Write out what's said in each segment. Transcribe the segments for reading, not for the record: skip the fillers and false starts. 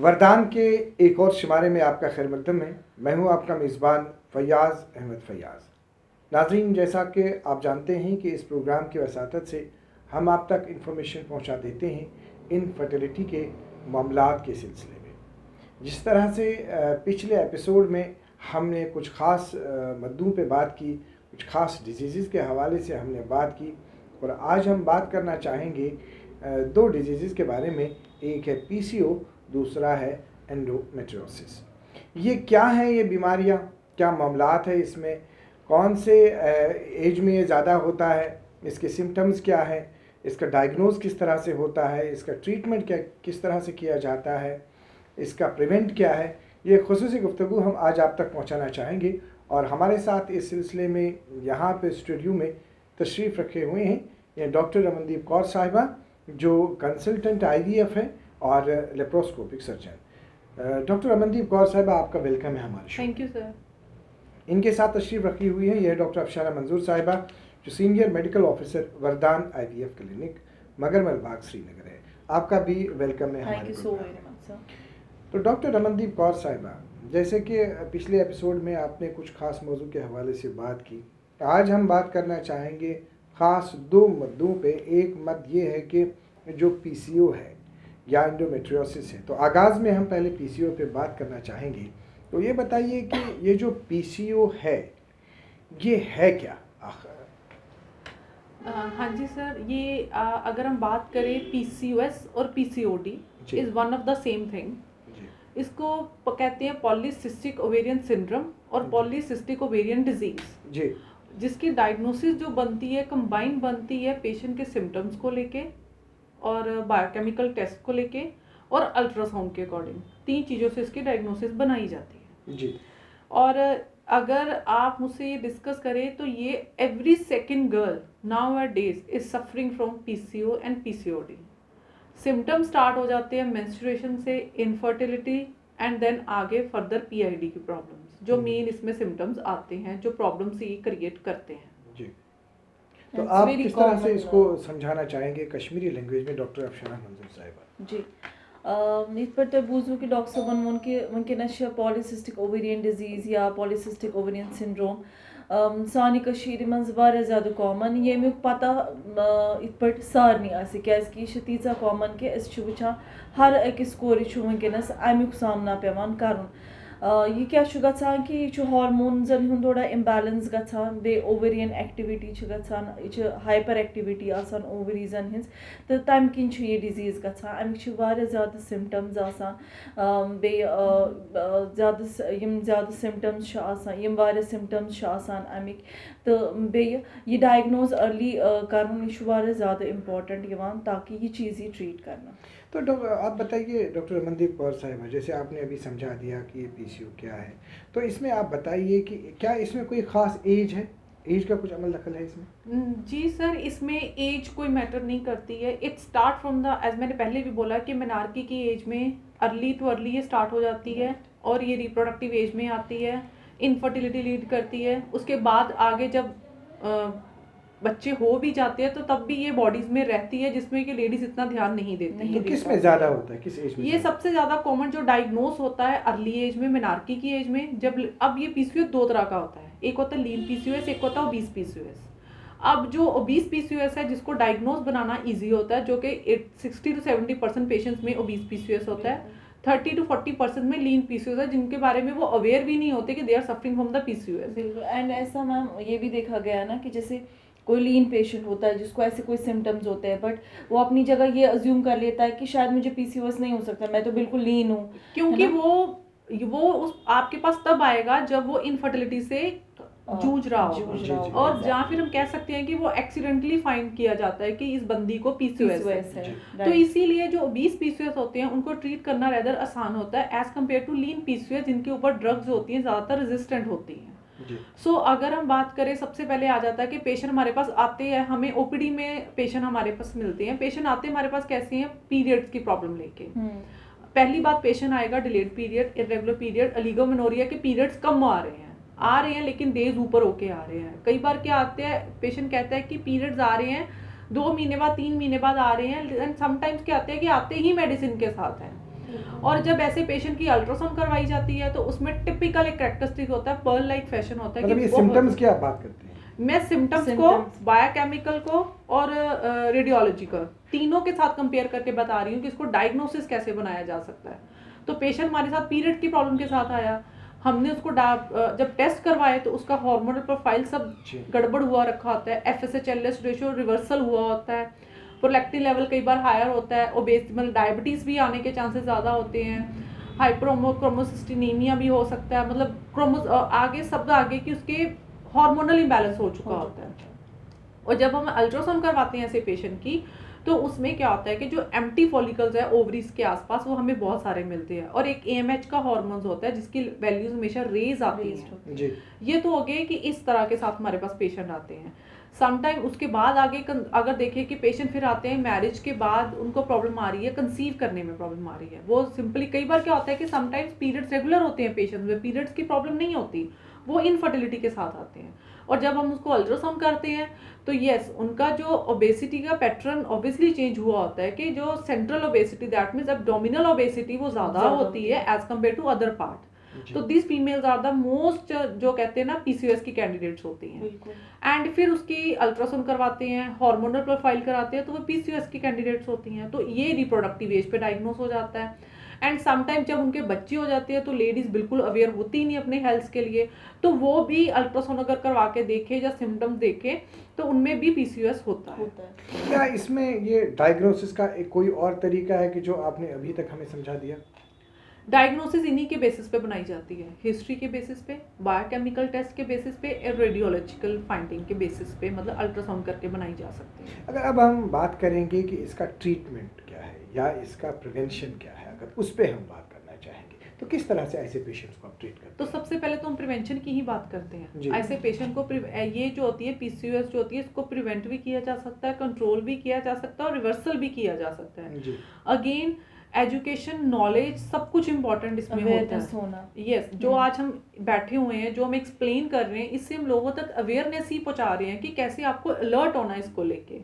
वरदान के एक और शुमारे में आपका खैर मकदम है। मैं हूं आपका मेज़बान फ़याज़ अहमद फ़याज़। नाज़रीन, जैसा कि आप जानते हैं कि इस प्रोग्राम की वसातत से हम आप तक इंफॉर्मेशन पहुंचा देते हैं इनफर्टिलिटी के मामलात के सिलसिले में। जिस तरह से पिछले एपिसोड में हमने कुछ ख़ास मुद्दों पे बात की, कुछ ख़ास डिजीज़ के हवाले से हमने बात की, और आज हम बात करना चाहेंगे दो डिजीज़ के बारे में। एक है पीसीओ, दूसरा है एंडोमेट्रियोसिस। ये क्या है, ये बीमारियां, क्या मामलात है इसमें, कौन से एज में ये ज़्यादा होता है, इसके सिम्टम्स क्या है, इसका डायग्नोज किस तरह से होता है, इसका ट्रीटमेंट क्या किस तरह से किया जाता है, इसका प्रिवेंट क्या है, ये खुसूसी गुफ्तगू हम आज आप तक पहुंचाना चाहेंगे। और हमारे साथ इस सिलसिले में यहाँ पे स्टूडियो में तशरीफ़ रखे हुए हैं ये डॉक्टर अमनदीप कौर साहिबा, जो कंसल्टेंट IVF है और laparoscopic surgeon. Doctor Amandeep Kaur साहिबा, आपका वेलकम है हमारे शो। Thank you sir. इनके साथ तशरीफ़ रखी हुई है यह डॉक्टर अफशाना मंजूर साहिबा, जो सीनियर मेडिकल ऑफिसर वरदान IVF क्लिनिक मगरमल बाग श्रीनगर है। आपका भी वेलकम है हमारे प्रोग्राम में। तो डॉक्टर अमनदीप कौर साहिबा, जैसे कि पिछले एपिसोड में आपने कुछ ख़ास मौजू के हवाले से बात की, आज हम बात करना चाहेंगे ख़ास दो मुद्दों पे। एक मद ये है कि जो PCO है या एंडोमेट्रियोसिस है, तो आगाज़ में हम पहले PCO पे बात करना चाहेंगे। तो ये बताइए कि ये जो PCO है ये है क्या आखिर? हाँ जी सर, ये अगर हम बात करें PCOS और PCOD is one of the same thing. इसको कहते हैं पॉलीसिस्टिक ओवेरियन सिंड्रोम और पॉलीसिस्टिक ओवेरियन डिजीज़ जी, जिसकी डायग्नोसिस जो बनती है कंबाइन बनती है पेशेंट के सिम्टम्स को लेके और बायोकेमिकल टेस्ट को लेके और अल्ट्रासाउंड के अकॉर्डिंग। तीन चीज़ों से इसकी डायग्नोसिस बनाई जाती है जी। और अगर आप मुझसे ये डिस्कस करें तो ये every second girl now a days is suffering from PCO and PCOD। Symptoms start हो जाते हैं मेंस्ट्रुएशन से, इनफर्टिलिटी एंड देन आगे फर्दर PID की प्रॉब्लम्स, जो मेन इसमें सिम्टम्स आते हैं जो प्रॉब्लम्स ये क्रिएट करते हैं जी। तो आप किस तरह से इसको समझाना चाहेंगे कश्मीरी लैंग्वेज में, डॉक्टर अफशाना मंजूर साहिबा जी? इत पर बूजू कि डॉक्टर साहब वोन कि वनकस पॉलीसिस्टिक ओवेरियन डिजीज़ या पॉलीसिस्टिक ओवेरियन सिंड्रोम सानी कशीर मज वारिया ज़्यादा कॉमन। येमुक पता इत पर सारनी आसे क्याज़ि यह तीचा कॉमन कि अस वुचान हर अकिस कोर वनकस अमुक सामना पेवान करन। यह क्या गसान कि यह हार्मोनजन हुंद थोड़ा इम्बैलेंस गसान, बे ओवेरियन एक्टिविटी गसान, यह हाइपर एक्टिविटी आसान ओवरीजन हिंस, तो तम किन यह डिजीज़ गसान। अमिक वारिया ज़्यादा सिम्टम्स आसान, बे ज़्यादा सिम्टम्स आसान, यम वारिया सिम्टम्स आसान अमिक, तो बे यह डायग्नोज अर्ली करन यह वारिया ज़्यादा इम्पोर्टेंट यवान ताकि यह चीज़ ही ट्रीट करना। तो आप बताइए डॉक्टर अमनदीप कौर साहिबा, जैसे आपने अभी समझा दिया कि ये PCO क्या है, तो इसमें आप बताइए कि क्या इसमें कोई ख़ास एज है, एज का कुछ अमल दखल है इसमें? जी सर, इसमें एज कोई मैटर नहीं करती है। It start from the, age मैंने पहले भी बोला कि मेनार्की की एज में अर्ली टू अर्ली ये स्टार्ट हो जाती है और ये रिप्रोडक्टिव एज में आती है, इनफर्टिलिटी लीड करती है। उसके बाद आगे जब बच्चे हो भी जाते हैं तो तब भी ये बॉडीज में रहती है, जिसमें कि लेडीज इतना ध्यान नहीं देती। तो किस में ज़्यादा होता है, किस एज में? ये सबसे ज़्यादा कॉमन जो डायग्नोस होता है अर्ली एज में, मेनार्की की एज में। जब अब ये PCOS दो तरह का होता है, एक होता है लीन PCOS, एक होता है ओबीस PCOS। अब जो ओबीस PCOS है जिसको डायग्नोस बनाना ईजी होता है, जो कि 60 to 70% पेशेंट्स में ओबीस PCOS होता है। 30 to 40% में लीन PCOS है, जिनके बारे में वो अवेयर भी नहीं होते कि they are suffering from the PCOS। बिल्कुल। एंड ऐसा मैम ये भी देखा गया ना कि जैसे कोई लीन पेशेंट होता है जिसको ऐसे कोई सिम्टम्स होते हैं, बट वो अपनी जगह ये अज्यूम कर लेता है कि शायद मुझे PCOS नहीं हो सकता, मैं तो बिल्कुल लीन हूँ, क्योंकि वो उस आपके पास तब आएगा जब वो इनफर्टिलिटी से जूझ रहा हो, और जहाँ फिर हम कह सकते हैं कि वो एक्सीडेंटली फाइंड किया जाता है कि इस बंदी को PCOS है। तो इसीलिए जो ओबीस PCOS होते हैं उनको ट्रीट करना रेदर आसान होता है as compare to lean PCOS, जिनके ऊपर ड्रग्स होती हैं ज़्यादातर रेजिस्टेंट होती हैं। सो अगर हम बात करें, सबसे पहले आ जाता है कि पेशेंट हमारे पास आते हैं, हमें OPD में पेशेंट हमारे पास मिलते हैं। पेशेंट आते हैं हमारे पास कैसे हैं, पीरियड्स की प्रॉब्लम लेके। पहली बात, पेशेंट आएगा delayed period, irregular period, oligomenorrhoea के पीरियड्स कम आ रहे हैं लेकिन डेज ऊपर होके आ रहे हैं। कई बार क्या आते हैं, पेशेंट कहता है कि पीरियड्स आ रहे हैं 2 महीने बाद, 3 महीने बाद आ रहे हैं, एंड समटाइम्स क्या आते हैं कि आते ही मेडिसिन के साथ हैं। और जब ऐसे पेशेंट की अल्ट्रासाउंड करवाई जाती है तो उसमें टिपिकल एक कैरेक्टरिस्टिक होता है, पर्ल लाइक फैशन होता है। मतलब ये सिम्टम्स की आप बात करते हैं? मैं सिम्टम्स को, बायोकेमिकल को और रेडियोलॉजी को तीनों के साथ कंपेयर करके बता रही हूँ कि इसको डायग्नोसिस कैसे बनाया जा सकता है। तो पेशेंट हमारे साथ पीरियड की प्रॉब्लम के साथ आया, हमने उसको जब टेस्ट करवाए तो उसका हार्मोनल प्रोफाइल सब गड़बड़ हुआ रखा होता है, FSH-LS रेशियो रिवर्सल हुआ होता है, प्रोलैक्टिन लेवल कई बार हायर होता है, ओबेसिटी मतलब डायबिटीज़ भी आने के चांसेस ज़्यादा होते हैं, हाइपरक्रोमोसिस्टेनीमिया भी हो सकता है, मतलब आगे शब्द आगे कि उसके हार्मोनल इम्बैलेंस हो चुका होता है। और जब हम अल्ट्रासाउंड करवाते हैं ऐसे पेशेंट की तो उसमें क्या होता है कि जो एम्प्टी फॉलिकल्स है ओवरीज के आसपास वो हमें बहुत सारे मिलते हैं, और एक AMH का हार्मोन्स होता है जिसकी वैल्यूज हमेशा रेज आती हैं जी। ये तो हो गए कि इस तरह के साथ हमारे पास पेशेंट आते हैं। समटाइम उसके बाद आगे अगर देखें कि पेशेंट फिर आते हैं मैरिज के बाद, उनको प्रॉब्लम आ रही है, कंसीव करने में प्रॉब्लम आ रही है। वो सिंपली कई बार क्या होता है कि समटाइम्स पीरियड्स रेगुलर होते हैं पेशेंट्स में, पीरियड्स की प्रॉब्लम नहीं होती, वो इनफर्टिलिटी के साथ आते हैं। और जब हम उसको अल्ट्रासाउंड करते हैं तो यस उनका जो ओबेसिटी का पैटर्न ऑब्वियसली चेंज हुआ होता है कि जो central obesity that means abdominal obesity वो ज़्यादा होती है as compare to other part. तो this females are the most जो कहते हैं ना PCOS की कैंडिडेट्स होती हैं। एंड फिर उसकी अल्ट्रासाउंड करवाते हैं, हार्मोनल प्रोफाइल कराते हैं तो वो PCOS की कैंडिडेट्स होती हैं। तो ये रिप्रोडक्टिव एज पे डायग्नोस हो जाता है। एंड समटाइम जब उनके बच्चे हो जाते हैं तो लेडीज बिल्कुल अवेयर होती ही नहीं अपने हेल्थ के लिए, तो वो भी अल्ट्रासाउंड अगर करवा के देखे या सिम्टम्स देखे तो उनमें भी PCOS होता है। क्या इसमें ये डायग्नोसिस का एक कोई और तरीका है कि जो आपने अभी तक हमें समझा दिया? डायग्नोसिस इन्हीं के बेसिस पे बनाई जाती है, हिस्ट्री के बेसिस पे, बायोकेमिकल टेस्ट के बेसिस पे, रेडियोलॉजिकल फाइंडिंग के बेसिस पे, मतलब अल्ट्रासाउंड करके बनाई जा सकती है। अगर अब हम बात करेंगे कि इसका ट्रीटमेंट क्या है या इसका प्रिवेंशन क्या है, अगर उस पर हम बात करना चाहेंगे तो किस तरह से ऐसे पेशेंट्स को आप ट्रीट करते हैं? तो सबसे पहले तो हम प्रिवेंशन की ही बात करते हैं। ऐसे पेशेंट को ये जो होती है PCOS जो होती है इसको प्रिवेंट भी किया जा सकता है, कंट्रोल भी किया जा सकता है और रिवर्सल भी किया जा सकता है। अगेन एजुकेशन, नॉलेज सब कुछ इम्पोर्टेंट इसमें होता है। यस जो आज हम बैठे हुए हैं, जो हम एक्सप्लेन कर रहे हैं, इससे हम लोगों तक अवेयरनेस ही पहुंचा रहे हैं कि कैसे आपको अलर्ट होना है इसको लेके।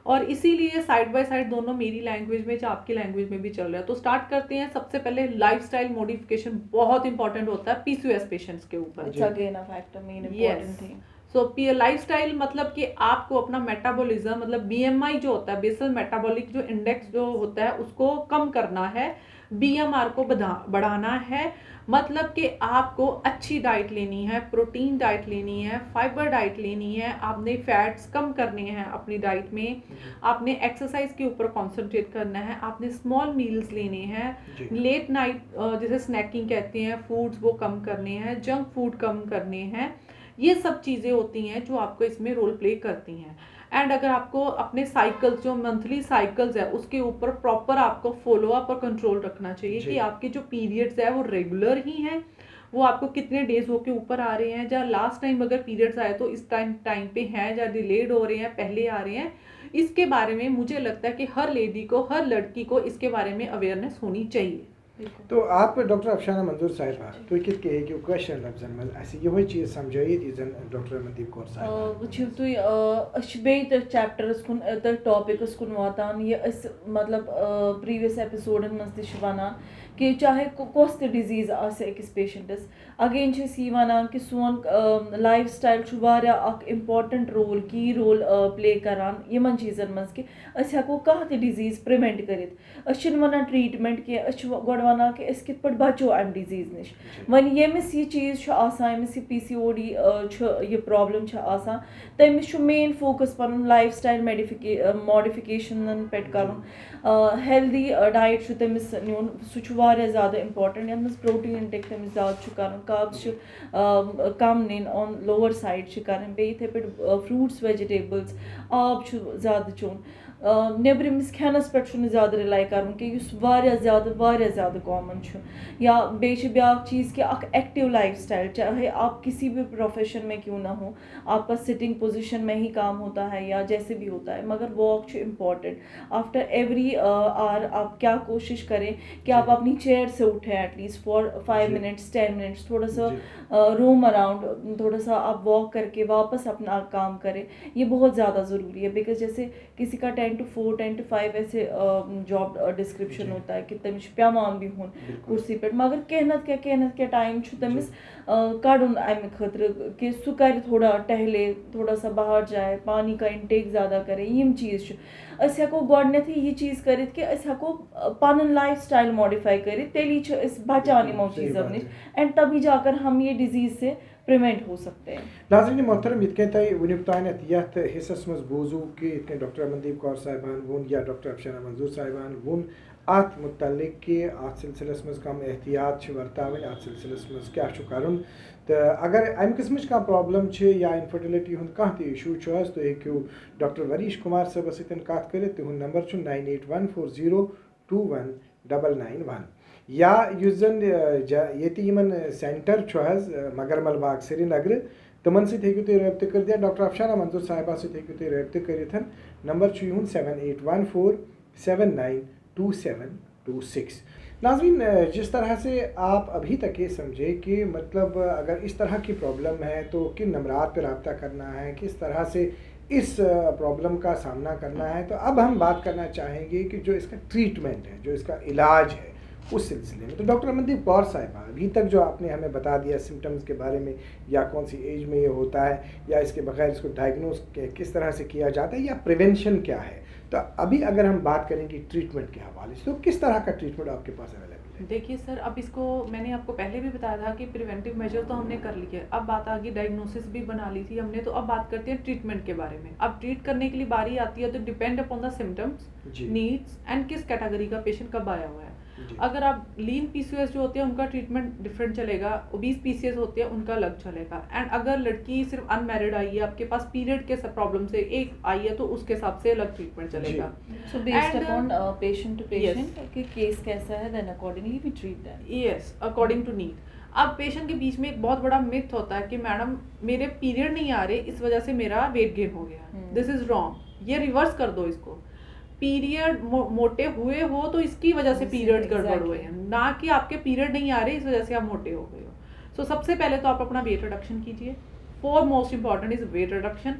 और इसीलिए साइड बाय साइड दोनों मेरी लैंग्वेज में या आपकी लैंग्वेज में भी चल रहा है। तो स्टार्ट करते हैं। सबसे पहले लाइफस्टाइल मॉडिफिकेशन बहुत इंपॉर्टेंट होता है PCOS पेशेंट्स के ऊपर। सो लाइफस्टाइल मतलब कि आपको अपना मेटाबॉलिज्म मतलब BMI जो होता है, बेसल मेटाबॉलिक जो इंडेक्स जो होता है उसको कम करना है, BMR को बढ़ाना है। मतलब कि आपको अच्छी डाइट लेनी है, प्रोटीन डाइट लेनी है, फाइबर डाइट लेनी है, आपने फैट्स कम करने हैं अपनी डाइट में, आपने एक्सरसाइज के ऊपर कॉन्सेंट्रेट करना है, आपने स्मॉल मील्स लेने हैं, लेट नाइट जैसे स्नैकिंग कहते हैं फूड्स वो कम करने हैं, जंक फूड कम करने हैं। ये सब चीज़ें होती हैं जो आपको इसमें रोल प्ले करती हैं। एंड अगर आपको अपने साइकिल्स जो मंथली साइकिल्स है उसके ऊपर प्रॉपर आपको फॉलो अप और कंट्रोल रखना चाहिए कि आपके जो पीरियड्स है वो रेगुलर ही हैं, वो आपको कितने डेज होके ऊपर आ रहे हैं, या लास्ट टाइम अगर पीरियड्स आए तो इस टाइम पे हैं या डिलेड हो रहे हैं, पहले आ रहे हैं। इसके बारे में मुझे लगता है कि हर लेडी को, हर लड़की को इसके बारे में अवेयरनेस होनी चाहिए। तो आप डॉक्टर अफशाना मंजूर साहिबा तो कित के कि क्वेश्चन लफ्जन में ऐसी यही चीज समझाइए इजन डॉक्टर अमनदीप कौर साहिबा वुचु तुई बेत चैप्टर्स कुन त टॉपिक्स कुन वातान ये मतलब प्रीवियस एपिसोडन मस दिश वनान कि चाहे कोस त डिजीज आसे अकिस पेशेंटस अगेन छ सी वनान कि सोन लाइफस्टाइल छु वारिया अक इम्पोर्टेंट रोल की रोल प्ले करान यमन चीजन मस कि अस हको कह त डिजीज प्रिवेंट करित अस छिन वनान ट्रीटमेंट कि अस गोड वनान कि अस कित पट बचो अम डिजीज निश वन यमिस ये चीज छु आसान यमिस ये PCOD छु ये प्रॉब्लम छु आसान तमिस छु main focus Panun lifestyle modification पे करुन हेल्दी डाइट छु तमिस न्यून सु छु वारिया ज़्यादा इम्पोर्टेंट यमिस प्रोटीन इंटेक तमिस ज़्यादा छु करन कार्ब्स छु कम निन ऑन लोअर साइड छु करन बे इथे पे फ्रूट्स वेजिटेबल्स आब छु ज़्यादा चोन नेबरिमिस खानस पे ज़्यादा रिलाई कर कि ज़्यादा कॉमन या बे ब्याक चीज़ कि एक्टिव लाइफ स्टाइल, चाहे आप किसी भी प्रोफेशन में क्यों ना हो, आपका सिटिंग पोजीशन में ही काम होता है या जैसे भी होता है, मगर walk important. After every hour आप क्या कोशिश करें कि आप अपनी चेयर से उठें एटलीस्ट फॉर 5 मिनट्स 10 मिनट्स, थोड़ा सा रूम अराउंड थोड़ा सा आप वॉक करके वापस अपना काम करें। ये बहुत ज़्यादा ज़रूरी है बिकॉज जैसे किसी का 10 to 4 10 to 5 ऐसे जॉब डिस्क्रिप्शन होता है कि तमिस पेवान बिहुन कुर्सी पे, मगर कहना क्या टाइम तमिस कड़न अमे खतर कि सह कर थोड़ा टहले, थोड़ा सा बाहर जाए, पानी का इनटेक ज़्यादा करे, यम चीज़ अस हेको गोडनेथ यह चीज़ करित कि अस हेको पन लाइफ स्टाइल मॉडिफाई करित, तेली बचान यमो चीज़ों नश, एंड तभी जाकर हम ये डिजीज़ से प्रिवेंट हो सकते हैं। नाज़रीन मोहतरम, ये तय वुनुक तानत यथ हिस्सस मज बोजू कि डॉक्टर अमनदीप कौर साहिबान वोन या डॉक्टर अफशाना मंजूर साहिबान वोन अत मुतल्लिक कि अत सिलसिलस मज कम एहतियात वर्तावन, अत सिलसिलस मज क्या करुन, तो अगर अमि किस्म का प्रॉब्लम या इनफर्टिलिटी हुंद कह त इशू तो हेकू डॉक्टर वरीश कुमार साहब सतन कत कर, तिहुंद नंबर 9814021991 या युस जन ये यमन सेंटर मगरमल बाग श्रीनगर तमन सत हेकू तुम रब्त कर दिया डॉक्टर अफशाना मंजूर साहिबा सत हेकू तुम रब्त कर, नंबर 7814792726। नाज़रीन, जिस तरह से आप अभी तक ये समझे कि मतलब अगर इस तरह की प्रॉब्लम है तो किन नंबरात पर रब्ता करना है, किस तरह से इस प्रॉब्लम का सामना करना है, तो अब हम बात करना चाहेंगे कि जो इसका ट्रीटमेंट है, जो इसका इलाज है उस सिलसिले में। तो डॉक्टर अमनदीप कौर साहिबा, अभी तक जो आपने हमें बता दिया सिम्टम्स के बारे में, या कौन सी एज में ये होता है, या इसके बगैर इसको डायग्नोस किस तरह से किया जाता है, या प्रिवेंशन क्या है, तो अभी अगर हम बात करेंगे ट्रीटमेंट के हवाले से, तो किस तरह का ट्रीटमेंट आपके पास अवेलेबल है? देखिए सर, अब इसको मैंने आपको पहले भी बताया था कि प्रिवेंटिव मेजर तो हमने कर लिए, अब बात आ गई डायग्नोसिस भी बना ली थी हमने, तो अब बात करते हैं ट्रीटमेंट के बारे में। अब ट्रीट करने के लिए बारी आती है तो depend upon the symptoms, needs and किस कैटेगरी का पेशेंट कब आया हुआ है। अगर आप लीन पीसीओएस जो होते हैं उनका ट्रीटमेंट डिफरेंट चलेगा, ओबीस पीसीओएस होते हैं उनका अलग चलेगा। एंड अगर लड़की सिर्फ अनमैरिड आई है, आपके पास पीरियड के प्रॉब्लम से एक आई है, तो उसके हिसाब से अलग ट्रीटमेंट चलेगा। So based upon patient to patient कि केस कैसा है, then accordingly we treat that. Yes, according to need. अब पेशेंट के बीच में एक बहुत बड़ा मिथ होता है कि मैडम मेरे पीरियड नहीं आ रहे, इस वजह से मेरा वेट गेन हो गया। दिस इज रॉन्ग, ये रिवर्स कर दो इसको। पीरियड मोटे हुए हो तो इसकी वजह से पीरियड गड़बड़ हुए हैं, ना कि आपके पीरियड नहीं आ रहे इस वजह से आप मोटे हो गए हो। सो सबसे पहले तो आप अपना वेट रिडक्शन कीजिए। For most important is weight reduction.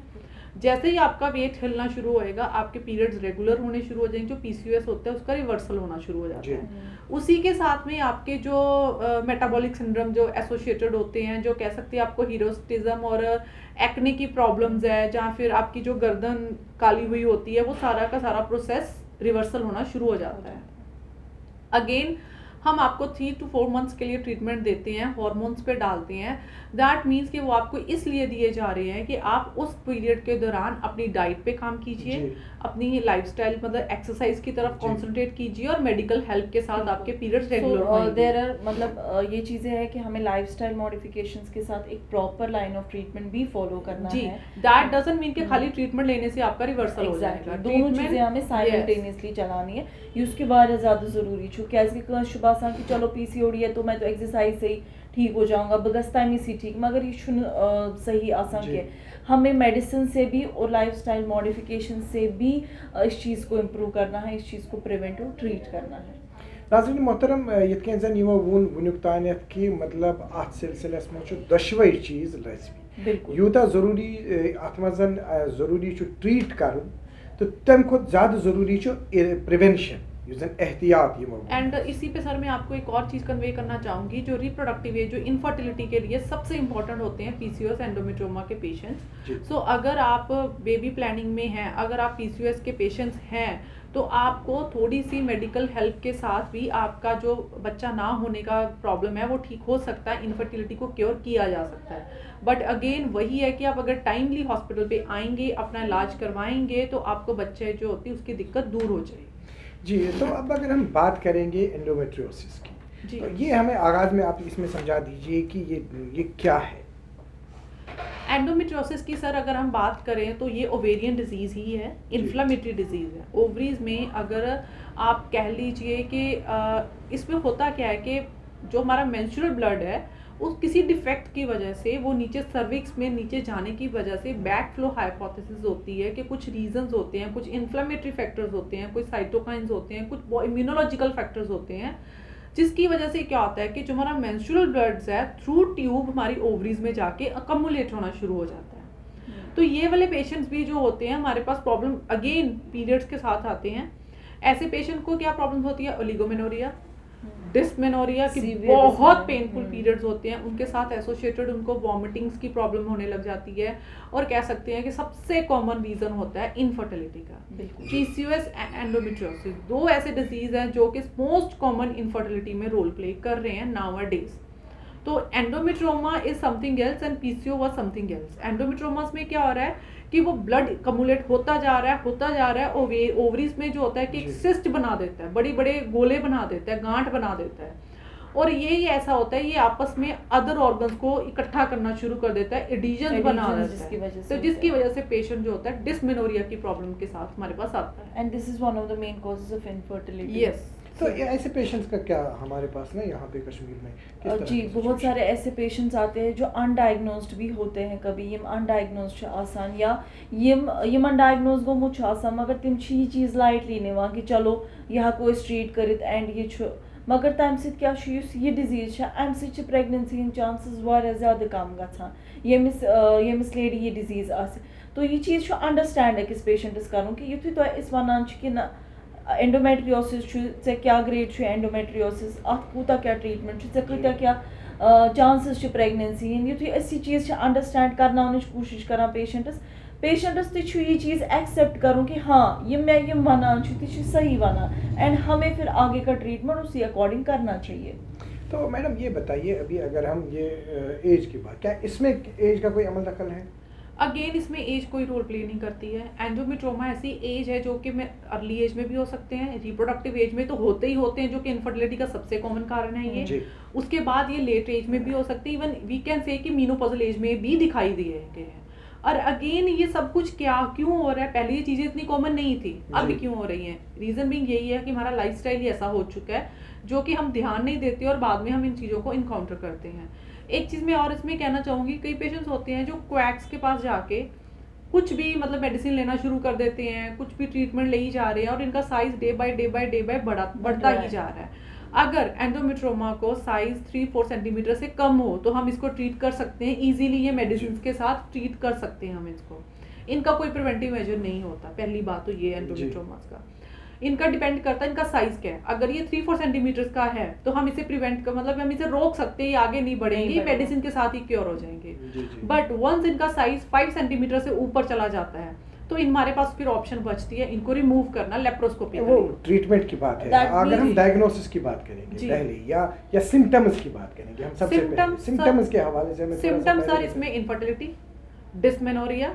जैसे ही आपका वेट हिलना शुरू होएगा, आपके पीरियड्स रेगुलर होने शुरू हो जाएंगे, जो पीसीओएस होता है उसका रिवर्सल होना शुरू हो जाता है। उसी के साथ में आपके जो मेटाबॉलिक सिंड्रोम जो एसोसिएटेड होते हैं, जो कह सकते हैं आपको हीरोस्टिज्म और एक्ने की प्रॉब्लम्स है, जहाँ फिर आपकी जो गर्दन काली हुई होती है, वो सारा का सारा प्रोसेस रिवर्सल होना शुरू हो जाता है। अगेन हम आपको 3 to 4 मंथ्स के लिए ट्रीटमेंट देते हैं, हॉर्मोन्स पे डालते हैं। दैट मीन्स कि वो आपको इसलिए दिए जा रहे हैं कि आप उस पीरियड के दौरान अपनी डाइट पे काम कीजिए, अपनी लाइफस्टाइल मतलब एक्सरसाइज की तरफ कंसंट्रेट कीजिए, और मेडिकल हेल्प के साथ आपके पीरियड्स रेगुलर होंगे। देयर आर मतलब ये चीज़ें हैं कि हमें लाइफस्टाइल मॉडिफिकेशंस के साथ एक प्रॉपर लाइन ऑफ ट्रीटमेंट भी फॉलो करना है। दैट डजंट मीन कि खाली ट्रीटमेंट लेने से आपका रिवर्सल हो जाएगा। दोनों चीज़ें हमें साइमल्टेनियसली चलानी है। उसके बाद ज़्यादा ज़रूरी छू क्या शुभ आसान कि चलो पीसीओडी है तो मैं तो एक्सरसाइज से ही ठीक हो जाऊंगा, बगस्ता में सी ठीक, मगर ये सही आसान के हमें मेडिसिन से भी और लाइफस्टाइल मॉडिफिकेशन से भी इस चीज़ को इम्प्रूव करना है, इस चीज़ को प्रिवेंट और ट्रीट करना है। नाज़रीन मोहतरम, ये जन यो वुनुक तानत कि मतलब अत सिलसिलस मज दशवई चीज़ लजमी यूता ज़रूरी अत मज ज़रूरी ट्रीट कर, तो तम खुद ज़्यादा ज़रूरी प्रिवेंशन, एहतियात। एंड इसी पे सर मैं आपको एक और चीज़ कन्वे करना चाहूँगी, जो रिप्रोडक्टिव एज, जो इनफर्टिलिटी के लिए सबसे इंपॉर्टेंट होते हैं पीसीओएस एंडोमेट्रियोमा के पेशेंट्स। सो अगर आप बेबी प्लानिंग में हैं, अगर आप पीसीओएस के पेशेंट्स हैं, तो आपको थोड़ी सी मेडिकल हेल्प के साथ भी आपका जो बच्चा ना होने का प्रॉब्लम है वो ठीक हो सकता है, इनफर्टिलिटी को क्योर किया जा सकता है। बट अगेन वही है कि आप अगर टाइमली हॉस्पिटल पे आएंगे, अपना इलाज करवाएंगे, तो आपको बच्चे जो होती है उसकी दिक्कत दूर हो जाएगी। जी, तो अब अगर हम बात करेंगे एंडोमेट्रियोसिस की, तो ये हमें आगाज़ में आप इसमें समझा दीजिए कि ये क्या है? एंडोमेट्रियोसिस की सर अगर हम बात करें तो ये ओवेरियन डिजीज़ ही है, इन्फ्लेमेटरी डिजीज़ है। ओवरीज में अगर आप कह लीजिए कि इसमें होता क्या है कि जो हमारा मेंस्ट्रुअल ब्लड है उस किसी डिफेक्ट की वजह से वो नीचे सर्विक्स में नीचे जाने की वजह से बैक फ्लो हाइपोथेसिस होती है कि कुछ रीजंस होते हैं, कुछ इन्फ्लेमेटरी फैक्टर्स होते हैं, कुछ साइटोकाइंस होते हैं, कुछ इम्यूनोलॉजिकल फैक्टर्स होते हैं, जिसकी वजह से क्या होता है कि जो हमारा मेंस्ट्रुअल ब्लड्स है थ्रू ट्यूब हमारी ओवरीज में जाके अकमुलेट होना शुरू हो जाता है। तो ये वाले पेशेंट्स भी जो होते हैं हमारे पास प्रॉब्लम अगेन पीरियड्स के साथ आते हैं। ऐसे पेशेंट को क्या प्रॉब्लम होती है, ओलिगोमेनोरिया, डिस्मेनोरिया की Severe बहुत dysmenorrhea, पेनफुल पीरियड्स होते हैं, उनके साथ एसोसिएटेड उनको वॉमिटिंग्स की प्रॉब्लम होने लग जाती है। और कह सकते हैं कि सबसे कॉमन रीजन होता है इनफर्टिलिटी का। बिल्कुल। पीसीओएस एंड एंडोमेट्रियोसिस दो ऐसे डिजीज हैं जो कि मोस्ट कॉमन इनफर्टिलिटी में रोल प्ले कर रहे हैं नाउ डेज। तो endometrioma is something else and PCO was something else. Endometriomas में क्या हो रहा है कि वो ब्लड कम्युलेट होता जा रहा है ओवरीज में जो होता है कि एक सिस्ट बना देता है, बड़ी बड़े गोले बना देता है, गांठ बना देता है। और ये ऐसा होता है, ये आपस में अदर ऑर्गन्स को इकट्ठा करना शुरू कर देता है, एडिशंस बना देता है, तो जिसकी वजह से पेशेंट जो होता है डिस्मेनोरिया की प्रॉब्लम के साथ हमारे पास आता है। And this is one of the main causes of infertility. Yes. तो ये ऐसे पेशेंट्स का क्या हमारे पास ना यहाँ पे कश्मीर में किस तरह जी की बहुत situation? सारे ऐसे पेशेंट्स आते हैं जो अनडायग्नोज्ड भी होते हैं, कभी यम अनडायग्नोज्ड आसान या यम अनडायग्नोज गोमुत आसान, मगर तिम यह चीज़ लाइटली निवान कि चलो यह को ट्रीट करित एंड ये छु, मगर तम सत क्या यह डिजीज अम सत प्रेगनेंसी हंद चांसेस वारिया ज़्यादा कम गछान यमिस लेडी ये डिजीज आसे। तो ये चीज़ अंडरस्टैंड अकिस पेशेंटस करूँ कि युथु तुम इस वनान कि ना एंडोमेट्रियोसिस चे क्या ग्रेड एंडोमेट्रियोसिस अत कूता क्या ट्रीटमेंट चे कूता क्या चांसेस प्रेगनेंसी हंद, युथु अस यह चीज़ अंडरस्टैंड करनाउनच कोशिश करान पेशेंटस तु ये चीज़ एक्सेप्ट करूँ कि हाँ ये मैं यम वनान छु ती सही वनान एंड हमें फिर आगे का ट्रीटमेंट उसी अकॉर्डिंग करना चाहिए। तो मैडम ये बताइए, अभी अगर हम ये एज की बात, क्या इसमें एज का कोई अमल दखल है? अगेन इसमें एज कोई रोल प्ले नहीं करती है। एंडोमेट्रोमा ऐसी एज है जो कि अर्ली एज में भी हो सकते हैं, रिप्रोडक्टिव एज में तो होते ही होते हैं, जो कि इनफर्टिलिटी का सबसे कॉमन कारण है ये जी। उसके बाद ये लेट एज में भी हो सकती है, इवन वी कैन से कि मीनोपॉजल एज में भी दिखाई दिए गए हैं। और अगेन ये सब कुछ क्यों हो रहा है, पहले ये चीज़ें इतनी कॉमन नहीं थी, अब क्यों हो रही हैं? रीज़न भी यही है कि हमारा लाइफस्टाइल ही ऐसा हो चुका है जो कि हम ध्यान नहीं देते और बाद में हम इन चीज़ों को इनकाउंटर करते हैं। एक चीज़ मैं और इसमें कहना चाहूँगी, कई पेशेंट्स होते हैं जो क्वैक्स के पास जाके कुछ भी मतलब मेडिसिन लेना शुरू कर देते हैं, कुछ भी ट्रीटमेंट ले ही जा रहे हैं और इनका साइज डे बाय डे बढ़ता ही जा रहा है। अगर एंडोमेट्रोमा को साइज 3-4 सेंटीमीटर से कम हो तो हम इसको ट्रीट कर सकते हैं इजीली, ये मेडिसिन के साथ ट्रीट कर सकते हैं हम इसको। इनका कोई प्रिवेंटिव मेजर नहीं होता, पहली बात तो ये एंडोमेट्रोमास का। इनका डिपेंड करता है इनका साइज क्या है। अगर ये 3-4 सेंटीमीटर का है तो हम इसे प्रिवेंट कर मतलब हम इसे रोक सकते हैं, ये आगे नहीं बढ़ेंगे, मेडिसिन के साथ ही क्योर हो जाएंगे। बट वंस इनका साइज 5 सेंटीमीटर से ऊपर चला जाता है तो हमारे पास फिर ऑप्शन बचती है इनको रिमूव करना, लेप्रोस्कोपी। वो ट्रीटमेंट की बात है। अगर हम डायग्नोसिस की बात करेंगे पहले या सिम्टम्स की बात करेंगे, हम सबसे पहले सिम्टम्स के हवाले से सिम्टम्स सर इसमें इनफर्टिलिटी, डिस्मेनोरिया,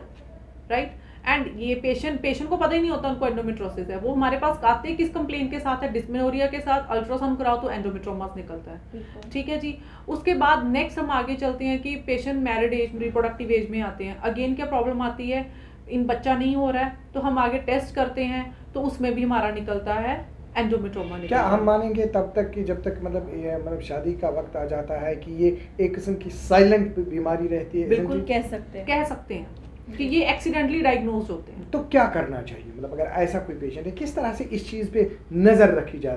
राइट। एंड ये पेशेंट को पता ही नहीं होता उनको एंडोमेट्रोसिस है, वो हमारे पास आते हैं किस कंप्लेन के साथ है, डिस्मेनोरिया के साथ, अल्ट्रासाउंड कराओ तो एंडोमेट्रोमास निकलता है, ठीक है जी। उसके बाद नेक्स्ट हम आगे चलते हैं कि patient married age reproductive age में आते हैं, अगेन क्या प्रॉब्लम आती है, इन बच्चा नहीं हो रहा है तो हम आगे टेस्ट करते हैं तो उसमें भी हमारा निकलता है एंडोमेट्रोमा। क्या हम मानेंगे तब तक कि जब तक मतलब शादी का वक्त आ जाता है कि ये एक किस्म की साइलेंट बीमारी रहती है? बिल्कुल कह सकते हैं कि ये एक्सीडेंटली डायग्नोज होते हैं। तो क्या करना चाहिए, मतलब अगर ऐसा कोई पेशेंट है किस तरह से इस चीज़ पे नज़र रखी जा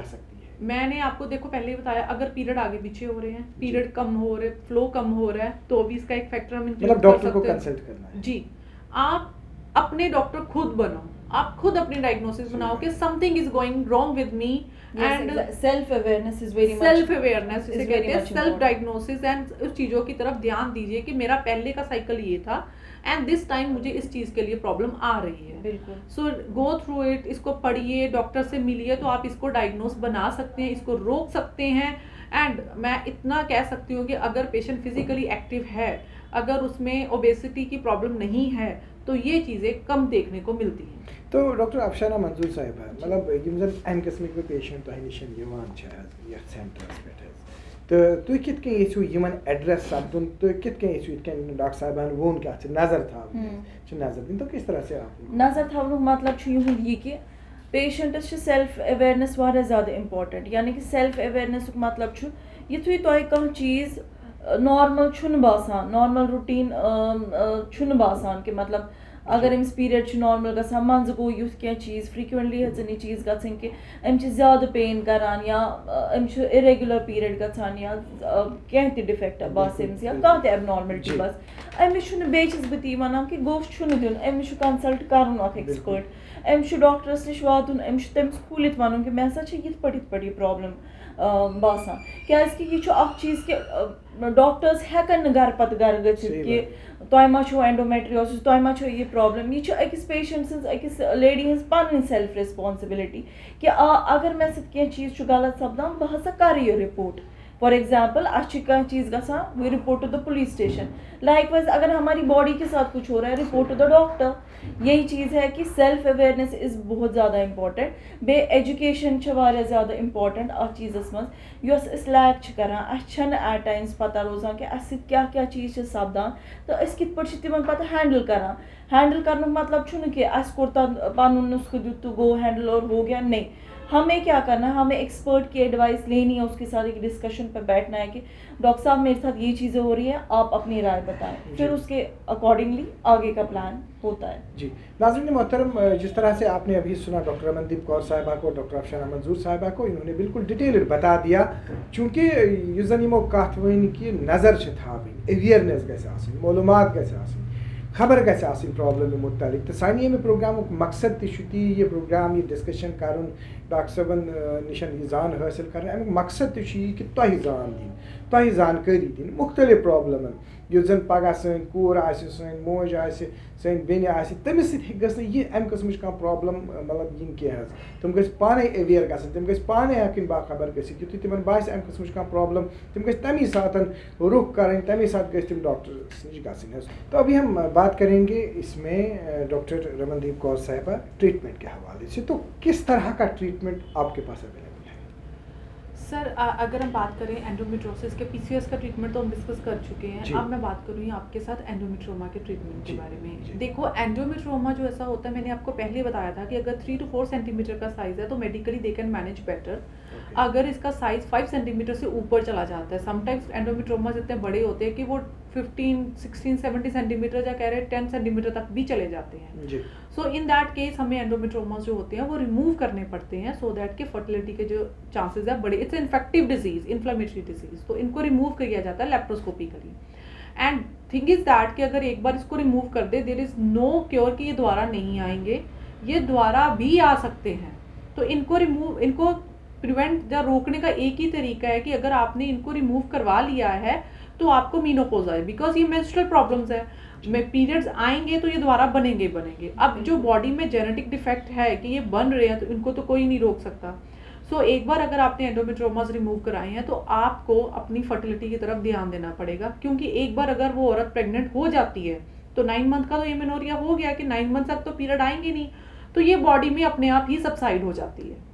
सकती है? मैंने आपको देखो पहले ही बताया, अगर पीरियड आगे पीछे हो रहे हैं, पीरियड कम हो रहे, फ्लो कम हो रहा है तो भी इसका एक फैक्टर हम मतलब डॉक्टर को कंसल्ट करना है। जी, आप अपने डॉक्टर खुद बनो, आप खुद अपनी डायग्नोसिस बनाओ कि something is going wrong with me and self awareness is very much, self awareness इसे कहते हैं, सेल्फ डायग्नोसिस। एंड उस चीज़ों की तरफ ध्यान दीजिए कि मेरा पहले का साइकिल ये था एंड दिस टाइम मुझे इस चीज़ के लिए प्रॉब्लम आ रही है। बिल्कुल। सो गो थ्रू इट, इसको पढ़िए, डॉक्टर से मिलिए तो आप इसको डायग्नोस बना सकते हैं, इसको रोक सकते हैं। एंड मैं इतना कह सकती हूँ कि अगर पेशेंट फिजिकली एक्टिव है, अगर उसमें ओबेसिटी की प्रॉब्लम नहीं है तो ये चीज़ें कम देखने को मिलती हैं। तो डॉक्टर अफसाना मंजूर साहिबा, मतलब यम जन अमि किस्म के पेशेंट तह निश सेंटरस पे तो तुम कित कन यू यमन एड्रेस सपदुन, तो कित कन यू डॉक्टर साहबान वोन क्या नजर था नजर दिन, तो किस तरह से आप नजर थवन मतलब यह कि पेशेंटस सेल्फ अवेयरनेस वारिया ज़्यादा इम्पोर्टेंट, यानी कि सेल्फ अवेयरनेस मतलब युथु तुम कह चीज़ नॉर्मल छुन बासान, नॉर्मल रूटीन छुन बासान कि मतलब अगर अमिस पीरियड नॉर्मल गसान मंज गो युथ क्या चीज़ फ्रिक्वेंटली हेजन यह चीज़ गसन कि अम ज़्यादा पेन करान या अम इरेगुलर पीरियड गसान या कह डिफेक्ट बास अमिस या कह एबनॉर्मलिटी बस अमिस बेस बह ती वनान कि गोश दिन अमिस कंसल्ट कर expert Amish doctors नश वातुन Amish तमिस खुलित one कि मे हसा यिथ पट प्रॉब्लम बासान क्या यह चीज़ कि डॉक्टर्स हेकन घर पत घर गच्छित कि तुम मा एंडोमेट्रियोसिस तुम मा यह प्रॉब्लम यह अकिस पेशेंट अकिस लेडी हज पन सेल्फ रिस्पॉन्सिबिलिटी कि अगर मे सत कह चीज़ गलत सपदान बह हसा कर यह रिपोर्ट फॉर एग्जाम्पल कह चीज़ गसान we report to the police station likewise अगर हमारी बॉडी के साथ कुछ हो रहा है रिपोर्ट टू द डॉक्टर यही चीज़ है कि सेल्फ अवेयरनेस इज़ बहुत ज़्यादा इंपॉर्टेंट बे एजुकेशन ज़्यादा इंपॉर्टेंट अत चीज़स मज लैक करान एट टाइम्स पता रोजान कि क्या क्या चीज़ सपदान तो कित पे तिमन पता हैंडल करान हैंडल कर मतलब कि कोर पन नुस्ख दुत तो गो हैंडल और हो गया नहीं हमें क्या करना है हमें एक्सपर्ट की एडवाइस लेनी है उसके साथ एक डिस्कशन पर बैठना है कि डॉक्टर साहब मेरे साथ ये चीज़ें हो रही हैं आप अपनी राय बताएं फिर उसके अकॉर्डिंगली आगे का प्लान होता है जी। नाज़रीन मोहतरम, जिस तरह से आपने अभी सुना डॉक्टर रमनदीप कौर साहिबा को, डॉक्टर अफसाना मंजूर साहिबा को, इन्होंने बिल्कुल डिटेल्ड बता दिया चूँकि युजन यमो कथ वन कि नज़र थावी अवेयरनेस गई मालूमात गई खबर गई प्रॉब्लम मुतलिक तो सान ये प्रोग्राम मकसद ती ये प्रोग्राम ये डिस्कशन कर डॉक्टर साहबन निशन ये जान हासिल कर अमुक मकसद कि तुह जान दिन तुह जानकारी दिन मुख्तलिफ प्रॉब्लम युस जन पगह सन कोर सन मोज सन बेन तमिस यह अमि कस्म कह प्रॉब्लम मतलब इन कह तम ग पाने अवेयर गम तम ग पाने हेन बाखबर गु तिम बास अमि कस्म कह प्रॉब्लम तम ग तमी साथ रुख करें तमी साथ गम डॉक्टर नश गन। तो अभी हम बात करेंगे इसमें डॉक्टर रमनदीप कौर साहिबा ट्रीटमेंट के हवाले से, तो किस तरह का ट्रीटमेंट आपके पास अवेलेबल है? सर अगर हम बात करें एंडोमेट्रियोसिस के पीसीओएस का ट्रीटमेंट तो हम डिस्कस कर चुके हैं। अब मैं बात करूँ आपके साथ एंडोमेट्रियोमा के ट्रीटमेंट के बारे में। देखो एंडोमेट्रियोमा जो ऐसा होता है मैंने आपको पहले बताया था कि अगर 3 to 4 सेंटीमीटर का साइज है तो medically they can manage better. अगर इसका साइज 5 सेंटीमीटर से ऊपर चला जाता है, समटाइम्स एंडोमेट्रियोमास इतने बड़े होते हैं कि वो 15, 16, 17 सेंटीमीटर या कह रहे 10 सेंटीमीटर तक भी चले जाते हैं। सो इन दैट केस हमें एंडोमेट्रियोमास जो होते हैं वो रिमूव करने पड़ते हैं सो दैट के फर्टिलिटी के जो चांसेस है बड़े, it's infective disease, inflammatory disease, तो इनको रिमूव किया जाता है लेप्रोस्कोपिकली। एंड थिंग इज दैट कि अगर एक बार इसको रिमूव कर दे देयर इज नो क्योर कि ये दोबारा नहीं आएंगे, ये दोबारा भी आ सकते हैं। तो इनको प्रिवेंट या रोकने का एक ही तरीका है कि अगर आपने इनको रिमूव करवा लिया है तो आपको मीनोपॉज आए, बिकॉज ये मेंस्ट्रुअल प्रॉब्लम्स है, में पीरियड्स आएंगे तो ये दोबारा बनेंगे। अब जो बॉडी में जेनेटिक डिफेक्ट है कि ये बन रहे हैं तो इनको तो कोई नहीं रोक सकता। सो एक बार अगर आपने एंडोमेट्रियोमास रिमूव कराए हैं तो आपको अपनी फर्टिलिटी की तरफ ध्यान देना पड़ेगा, क्योंकि एक बार अगर वो औरत प्रेग्नेंट हो जाती है तो 9 मंथ का तो ये मेनोरिया हो गया कि 9 मंथ तक तो पीरियड आएंगे नहीं, तो ये बॉडी में अपने आप ही सबसाइड हो जाती है।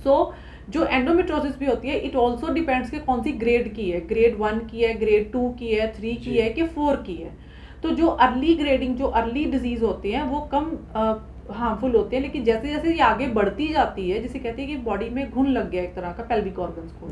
सो जो एंडोमेट्रियोसिस भी होती है इट ऑल्सो डिपेंड्स कि कौन सी ग्रेड की है, ग्रेड 1 की है, ग्रेड 2 की है, 3 की है कि 4 की है। तो जो अर्ली ग्रेडिंग, जो अर्ली डिजीज होते हैं वो कम हार्मफुल होते हैं, लेकिन जैसे जैसे ये आगे बढ़ती जाती है, जिसे कहते हैं कि बॉडी में घुन लग गया एक तरह का पेल्विक ऑर्गन्स को,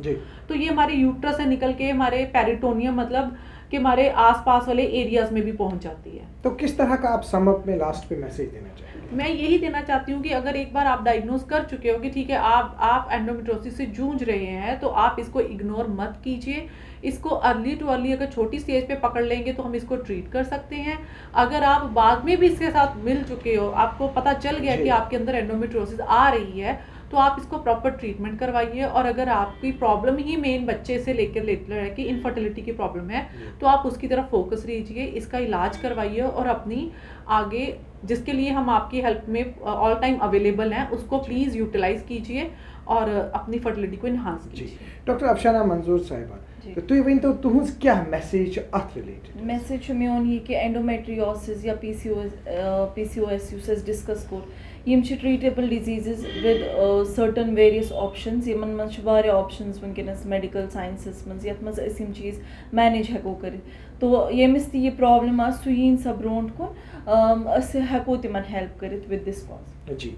तो ये हमारे यूट्रस से निकल के हमारे पेरिटोनियम मतलब कि हमारे आसपास वाले एरियाज में भी पहुंच जाती है। तो किस तरह का आप सम अप में लास्ट पे मैसेज देना चाहेंगे? मैं यही देना चाहती हूँ कि अगर एक बार आप डायग्नोज कर चुके हो कि ठीक है आप एंडोमेट्रियोसिस से जूझ रहे हैं तो आप इसको इग्नोर मत कीजिए। इसको अर्ली टू अर्ली अगर छोटी स्टेज पे पकड़ लेंगे तो हम इसको ट्रीट कर सकते हैं। अगर आप बाद में भी इसके साथ मिल चुके हो, आपको पता चल गया कि आपके अंदर एंडोमेट्रियोसिस आ रही है, तो आप इसको प्रॉपर ट्रीटमेंट करवाइए। और अगर आपकी प्रॉब्लम ही मेन बच्चे से लेकर है कि इनफर्टिलिटी की प्रॉब्लम है तो आप उसकी तरफ फोकस कीजिए, इसका इलाज करवाइए और अपनी आगे जिसके लिए हम आपकी हेल्प में ऑल टाइम अवेलेबल हैं उसको प्लीज़ यूटिलाइज कीजिए और अपनी फर्टिलिटी को इन्हांस कीजिए। डॉक्टर अफसाना मंजूर साहिबा, तो तुम वन तो तुहस क्या मैसेज अथ रिलेटेड? मैसेज मेन ये कि एंडोमेट्रियोसिस या पीसीओएस यूस डिस्कस कोर यम treatable disease with certain various options, यमन मज वारिया ऑप्शंस वनकस मेडिकल साइंसेस मज यथ मज यम चीज़ मैनेज हेको कर। तो यमिस ये प्रॉब्लम आ सुन सा ब्रोट कुन हेको तिमन हेल्प कर विद दिस कॉज। जी।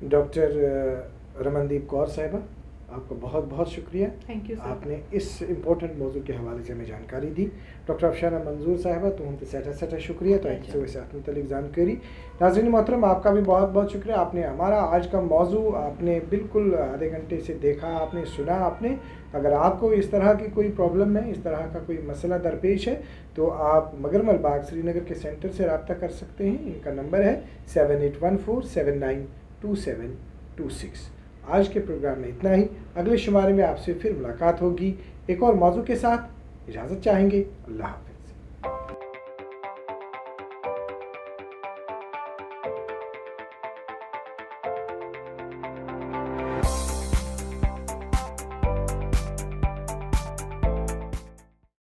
डॉक्टर रमनदीप कौर साहिबा, आपका बहुत बहुत शुक्रिया। Thank you sir. आपने इस इम्पोर्टेंट मौजू के हवाले से हमें जानकारी दी। डॉक्टर अफशाना मंजूर साहिबा तुम सैटा शुक्रिया तो एक वैसे मुतलिक जानकारी। नाज़रीन मोहतरम आपका भी बहुत बहुत शुक्रिया। आपने हमारा आज का मौजू आपने बिल्कुल आधे घंटे से देखा, आपने सुना आपने। अगर आपको इस तरह की कोई प्रॉब्लम है, इस तरह का कोई मसला दरपेश है तो आप मगरमल बाग श्रीनगर के सेंटर से रब्ता कर सकते हैं। इनका नंबर है 7814792726। आज के प्रोग्राम में इतना ही। अगले शुमारे में आपसे फिर मुलाकात होगी एक और मौजू के साथ। इजाज़त चाहेंगे। अल्लाह हाफ़िज़।